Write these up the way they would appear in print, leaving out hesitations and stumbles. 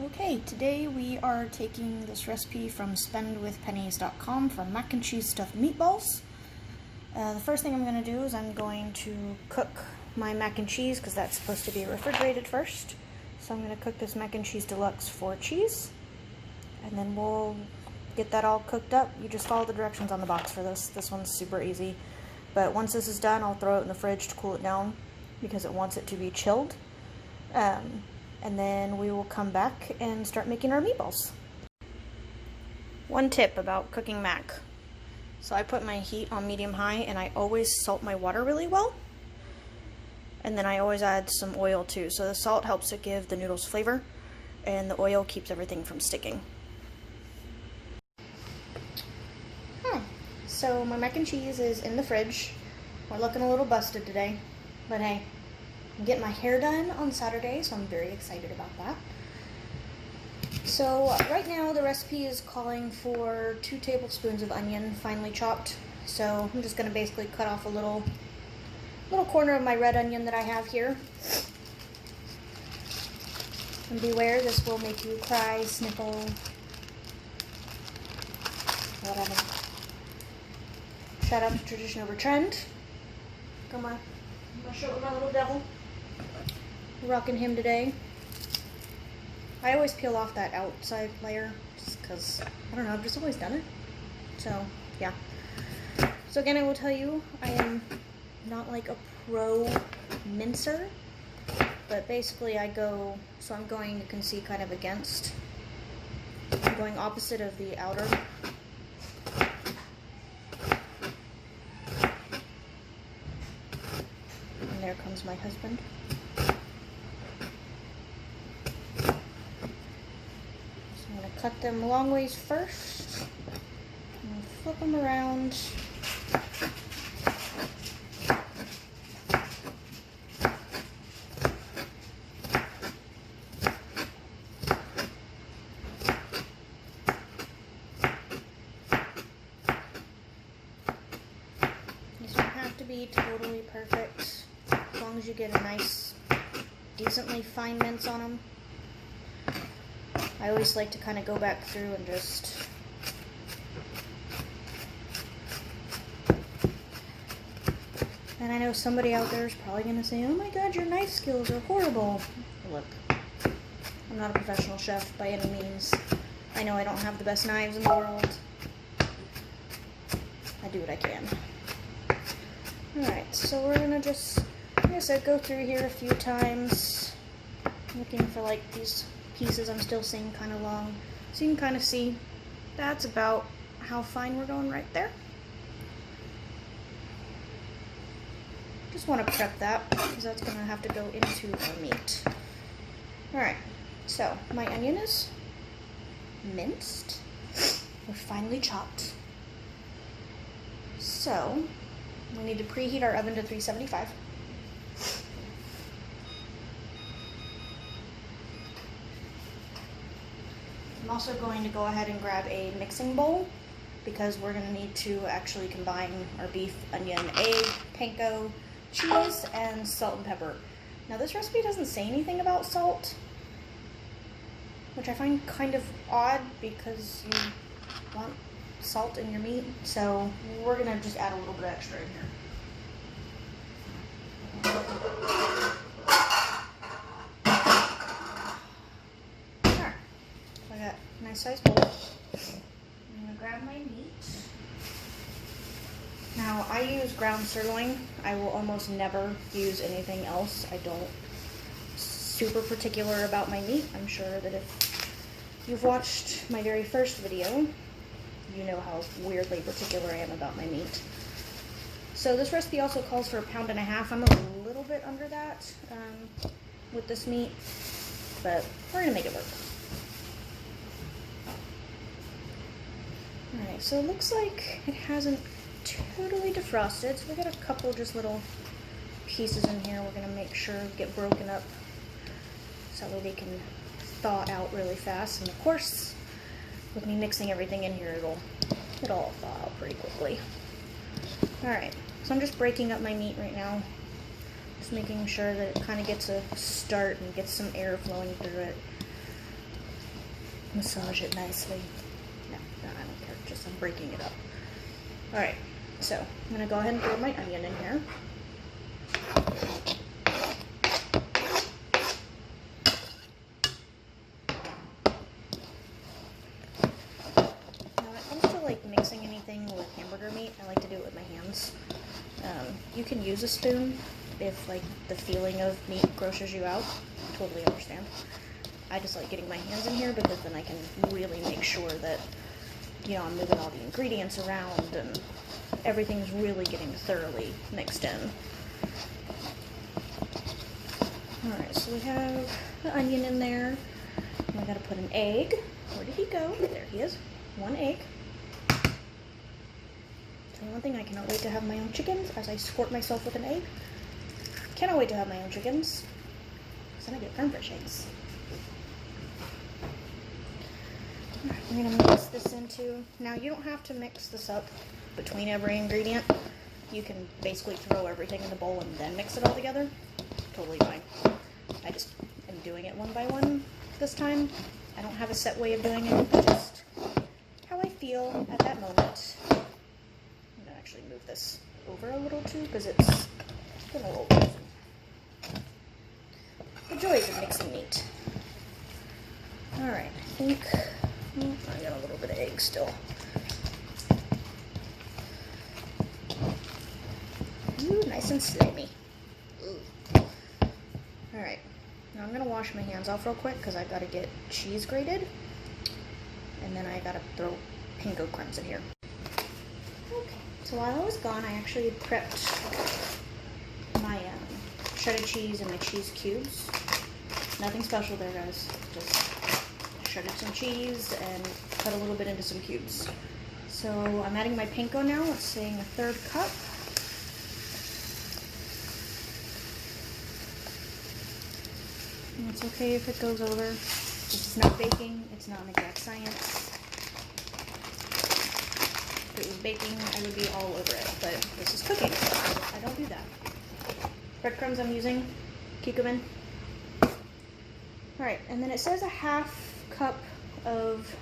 Okay, today we are taking this recipe from spendwithpennies.com for mac and cheese stuffed meatballs. The first thing I'm going to do is I'm going to cook my mac and cheese because that's supposed to be refrigerated first. So I'm going to cook this mac and cheese deluxe 4 cheese, and then we'll get that all cooked up. You just follow the directions on the box for this. This one's super easy. But once this is done, I'll throw it in the fridge to cool it down because it wants it to be chilled. And then we will come back and start making our meatballs. One tip about cooking mac. So I put my heat on medium-high and I always salt my water really well. And then I always add some oil too. So the salt helps to give the noodles flavor and the oil keeps everything from sticking. So my mac and cheese is in the fridge. We're looking a little busted today, but hey. I'm getting my hair done on Saturday, so I'm very excited about that. So right now the recipe is calling for 2 tablespoons of onion finely chopped. So I'm just going to basically cut off a little corner of my red onion that I have here. And beware, this will make you cry, sniffle, whatever. Shout out to Tradition Over Trend. Come on, I'm going to show you my little devil. Rocking him today. I always peel off that outside layer just because, I don't know, I've just always done it. So, yeah. So again, I will tell you, I am not like a pro mincer, but basically I'm going, you can see, kind of against. I'm going opposite of the outer. And there comes my husband. Cut them long ways first, and flip them around. These don't have to be totally perfect, as long as you get a nice, decently fine mince on them. I always like to kind of go back through and just and I know somebody out there is probably going to say, oh my god, your knife skills are horrible. Look, I'm not a professional chef by any means. I know I don't have the best knives in the world. I do what I can. Alright, so we're going to just, like I said, go through here a few times, looking for like these pieces I'm still seeing kind of long, so you can kind of see that's about how fine we're going right there. Just want to prep that because that's going to have to go into our meat. Alright, so my onion is minced. We're finely chopped. So we need to preheat our oven to 375. I'm also going to go ahead and grab a mixing bowl because we're going to need to actually combine our beef, onion, egg, panko, cheese, and salt and pepper. Now this recipe doesn't say anything about salt, which I find kind of odd because you want salt in your meat, so we're going to just add a little bit extra in here. Nice size bowl. I'm going to grab my meat. Now I use ground sirloin. I will almost never use anything else. I don't super particular about my meat. I'm sure that if you've watched my very first video, you know how weirdly particular I am about my meat. So this recipe also calls for 1.5 pounds. I'm a little bit under that with this meat, but we're going to make it work. Alright, so it looks like it hasn't totally defrosted, so we got a couple just little pieces in here we're going to make sure get broken up so that they can thaw out really fast. And of course, with me mixing everything in here, it'll all thaw out pretty quickly. Alright, so I'm just breaking up my meat right now. Just making sure that it kind of gets a start and gets some air flowing through it. massage it nicely. No, I don't care, just I'm breaking it up. Alright, so I'm going to go ahead and throw my onion in here. Now when it comes to like mixing anything with hamburger meat, I like to do it with my hands. You can use a spoon if like the feeling of meat grosses you out. Totally understand. I just like getting my hands in here because then I can really make sure that, you know, I'm moving all the ingredients around and everything's really getting thoroughly mixed in. Alright, so we have the onion in there. And we gotta put an egg. Where did he go? There he is. One egg. Tell you one thing, I cannot wait to have my own chickens as I squirt myself with an egg. Cannot wait to have my own chickens. Because then I get farm fresh eggs. Alright, we're going to mix this into... Now, you don't have to mix this up between every ingredient. You can basically throw everything in the bowl and then mix it all together. Totally fine. I just am doing it one by one this time. I don't have a set way of doing it. Just how I feel at that moment. I'm going to actually move this over a little too because it's been a little confusing. The joys of mixing meat. Alright, I think... I got a little bit of egg still. Ooh, nice and slimy. Alright, now I'm going to wash my hands off real quick because I've got to get cheese grated. And then I got to throw panko crumbs in here. Okay, so while I was gone, I actually prepped my shredded cheese and my cheese cubes. Nothing special there, guys. Just shredded some cheese and cut a little bit into some cubes. So I'm adding my panko now. It's saying a 1/3 cup. And it's okay if it goes over. It's not baking. It's not an exact science. If it was baking, I would be all over it. But this is cooking, so I don't do that. Breadcrumbs I'm using. Cumin. Alright, and then it says a 1/2 cup of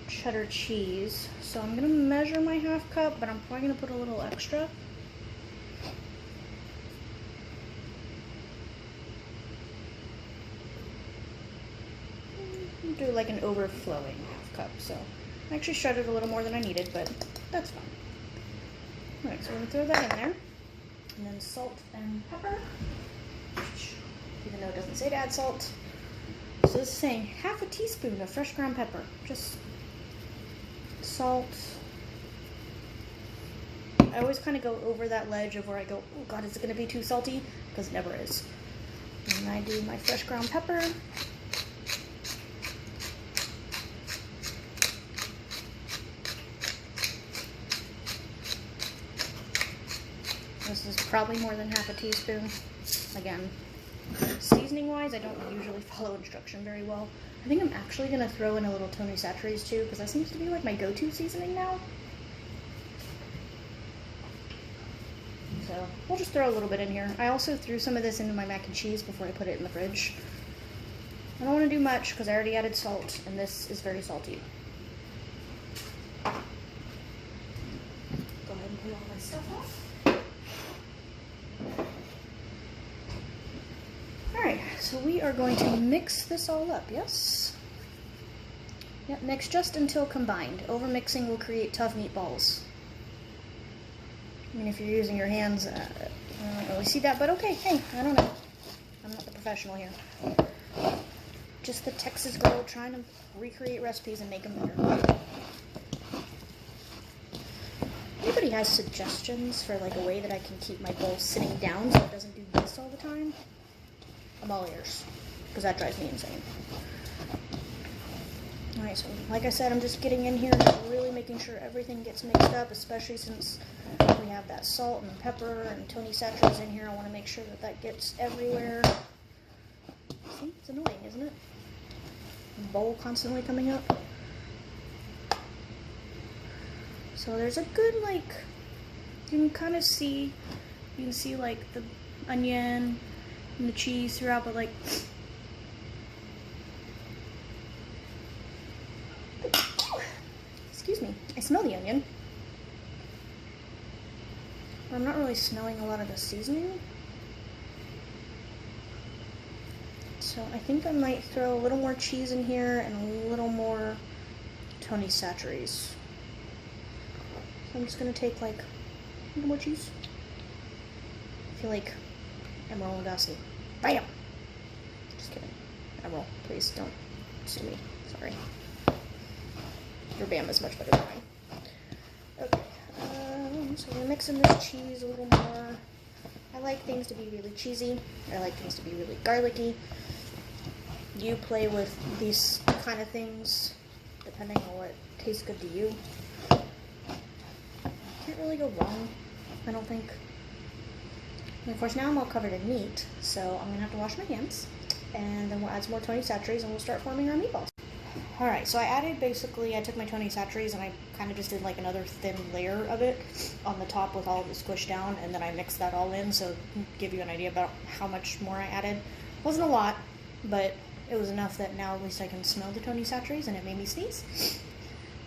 cheddar cheese. So I'm going to measure my 1/2 cup, but I'm probably going to put a little extra. Do like an overflowing 1/2 cup. So I actually shredded a little more than I needed, but that's fine. Alright, so we're going to throw that in there. And then salt and pepper. Even though it doesn't say to add salt. So this is saying 1/2 teaspoon of fresh ground pepper. Just salt. I always kind of go over that ledge of where I go, oh god, is it going to be too salty? Because it never is. And I do my fresh ground pepper. This is probably more than 1/2 teaspoon. Again, seasoning wise, I don't usually follow instruction very well. I think I'm actually going to throw in a little Tony Chachere's too, because that seems to be like my go-to seasoning now. So we'll just throw a little bit in here. I also threw some of this into my mac and cheese before I put it in the fridge. I don't want to do much because I already added salt, and this is very salty. Go ahead and put all my stuff off. Alright, so we are going to mix this all up, yes? Yep, mix just until combined. Overmixing will create tough meatballs. I mean, if you're using your hands, I don't really see that, but okay, hey, I don't know. I'm not the professional here. Just the Texas girl trying to recreate recipes and make them better. Anybody has suggestions for like a way that I can keep my bowl sitting down so it doesn't do this all the time? I'm all ears, because that drives me insane. Alright, so like I said, I'm just getting in here and really making sure everything gets mixed up, especially since we have that salt and pepper and Tony Chachere's in here. I want to make sure that that gets everywhere. See, it's annoying, isn't it? The bowl constantly coming up. So there's a good, like, you can kind of see, you can see like the onion and the cheese throughout, but like, smell the onion. I'm not really smelling a lot of the seasoning. So I think I might throw a little more cheese in here and a little more Tony Chachere's. So I'm just gonna take like a little more cheese. I feel like Emerald Lagasse. Bam! Just kidding. Emerald, please don't sue me. Sorry. Your bam is much better than mine. Okay, so we're mixing this cheese a little more. I like things to be really cheesy. I like things to be really garlicky. You play with these kind of things depending on what tastes good to you. Can't really go wrong, I don't think. And of course now I'm all covered in meat, so I'm gonna have to wash my hands. And then we'll add some more Tony Chachere's and we'll start forming our meatballs. Alright, so I took my Tony Chachere's and I kind of just did like another thin layer of it on the top with all of it squished down, and then I mixed that all in, so give you an idea about how much more I added. It wasn't a lot, but it was enough that now at least I can smell the Tony Chachere's and it made me sneeze.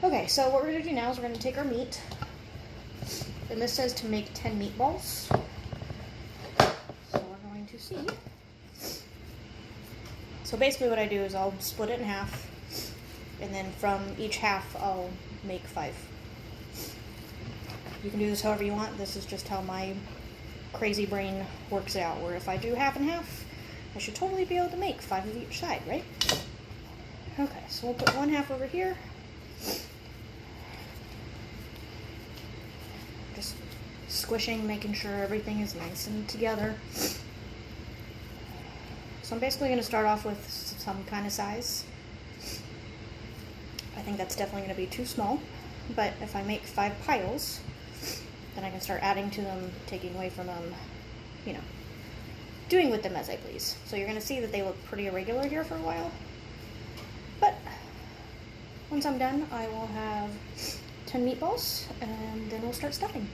Okay, so what we're going to do now is we're going to take our meat, and this says to make 10 meatballs. So we're going to see. So basically what I do is I'll split it in half, and then from each half I'll make 5. You can do this however you want. This is just how my crazy brain works it out, where if I do half and half, I should totally be able to make 5 of each side, right? Okay, so we'll put one half over here. Just squishing, making sure everything is nice and together. So I'm basically going to start off with some kind of size. I think that's definitely going to be too small, but if I make 5 piles, then I can start adding to them, taking away from them, you know, doing with them as I please. So you're going to see that they look pretty irregular here for a while, but once I'm done, I will have 10 meatballs, and then we'll start stuffing.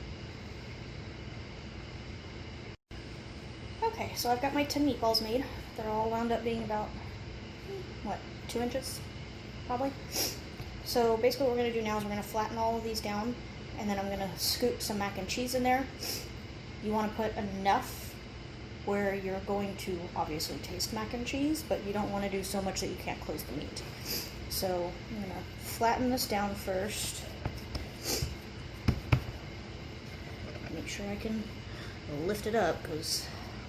Okay, so I've got my 10 meatballs made. They're all wound up being about, what, 2 inches, probably? So basically what we're going to do now is we're going to flatten all of these down, and then I'm going to scoop some mac and cheese in there. You want to put enough where you're going to obviously taste mac and cheese, but you don't want to do so much that you can't close the meat. So I'm going to flatten this down first. Make sure I can lift it up, because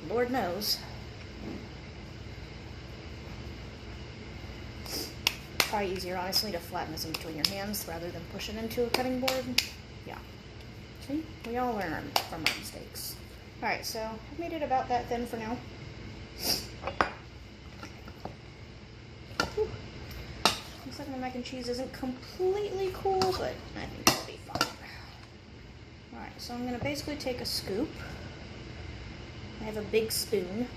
Lord knows. Probably easier, honestly, to flatten this in between your hands rather than push it into a cutting board. Yeah. See? We all learn from our mistakes. Alright, so I've made it about that thin for now. Whew. Looks like my mac and cheese isn't completely cool, but I think it'll be fine. Alright, so I'm going to basically take a scoop. I have a big spoon.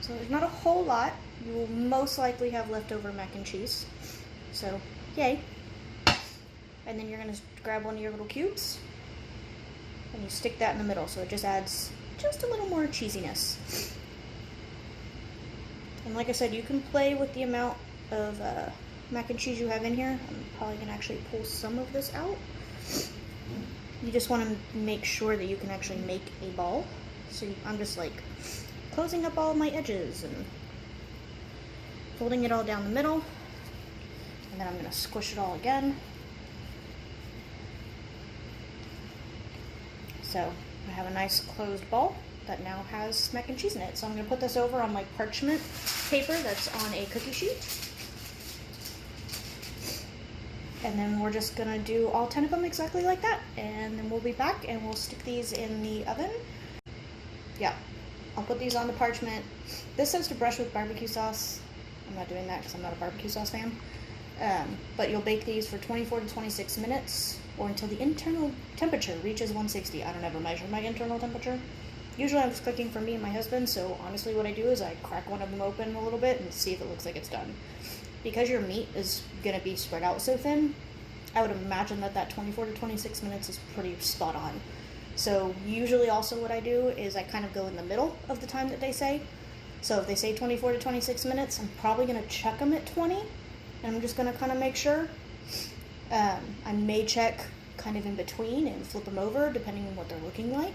So there's not a whole lot. You will most likely have leftover mac and cheese. So, yay. And then you're going to grab one of your little cubes and you stick that in the middle, so it just adds just a little more cheesiness. And like I said, you can play with the amount of mac and cheese you have in here. I'm probably going to actually pull some of this out. You just want to make sure that you can actually make a ball. So I'm just like closing up all of my edges and folding it all down the middle. And then I'm going to squish it all again. So I have a nice closed ball that now has mac and cheese in it. So I'm going to put this over on my parchment paper that's on a cookie sheet. And then we're just going to do all 10 of them exactly like that. And then we'll be back and we'll stick these in the oven. Yeah, I'll put these on the parchment. This says to brush with barbecue sauce. I'm not doing that because I'm not a barbecue sauce fan. But you'll bake these for 24 to 26 minutes or until the internal temperature reaches 160. I don't ever measure my internal temperature. Usually I'm just cooking for me and my husband, so honestly what I do is I crack one of them open a little bit and see if it looks like it's done. Because your meat is going to be spread out so thin, I would imagine that 24 to 26 minutes is pretty spot on. So usually also what I do is I kind of go in the middle of the time that they say. So if they say 24 to 26 minutes, I'm probably going to check them at 20 and I'm just going to kind of make sure. I may check kind of in between and flip them over depending on what they're looking like.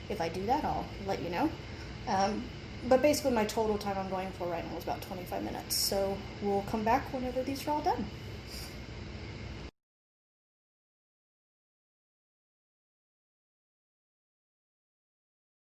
If I do that, I'll let you know. But basically my total time I'm going for right now is about 25 minutes. So we'll come back whenever these are all done.